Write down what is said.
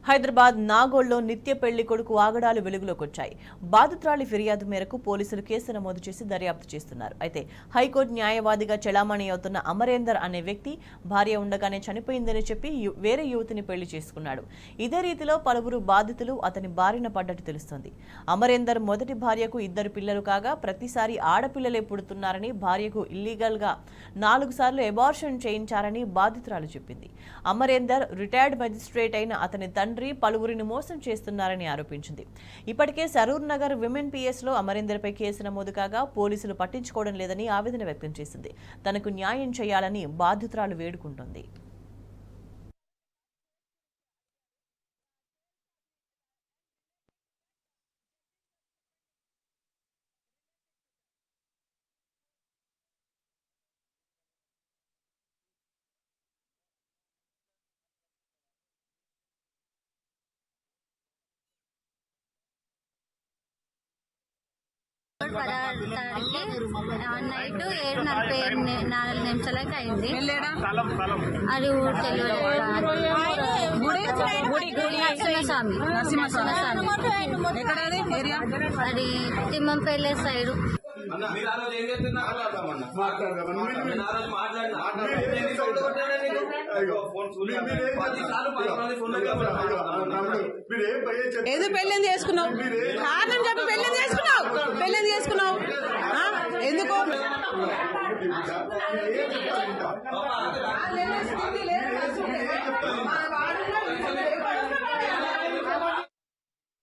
హైదరాబాద్ నాగోల్లో నిత్య పెళ్లి కొడుకు ఆగడాలు వెలుగులోకొచ్చాయి. బాధితురాలి ఫిర్యాదు మేరకు పోలీసులు కేసు నమోదు చేసి దర్యాప్తు చేస్తున్నారు. అయితే హైకోర్టు న్యాయవాదిగా చెలామణి అవుతున్న అమరేందర్ అనే వ్యక్తి భార్య ఉండగానే చనిపోయిందని చెప్పి వేరే యువతిని పెళ్లి చేసుకున్నాడు. ఇదే రీతిలో పలువురు బాధితులు అతని బారిన పడ్డట్టు తెలుస్తోంది. అమరేందర్ మొదటి భార్యకు 2 పిల్లలు కాగా ప్రతిసారి ఆడపిల్లలే పుడుతున్నారని, భార్యకు ఇల్లీగల్ గా 4 సార్లు అబార్షన్ చేయించారని బాధితురాలు చెప్పింది. అమరేందర్ రిటైర్డ్ మెజిస్ట్రేట్ అయిన అతని తండ్రి పలువురిని మోసం చేస్తున్నారని ఆరోపించింది. ఇప్పటికే సరూర్ నగర్ విమెన్ పిఎస్లో అమరేందర్పై కేసు నమోదు కాగా పోలీసులు పట్టించుకోవడం లేదని ఆవేదన వ్యక్తం చేసింది. తనకు న్యాయం చేయాలని బాధితురాలు వేడుకుంటోంది. నైట్ 7:40 నిమిషాలకి అయింది. అది నరసింహస్వామి అది తిమ్మంపల్లి సైడు. ఏదో పెళ్ళని చేసుకున్నావు, కారణం చెప్పి పెళ్ళని చేసుకున్నావు ఎందుకు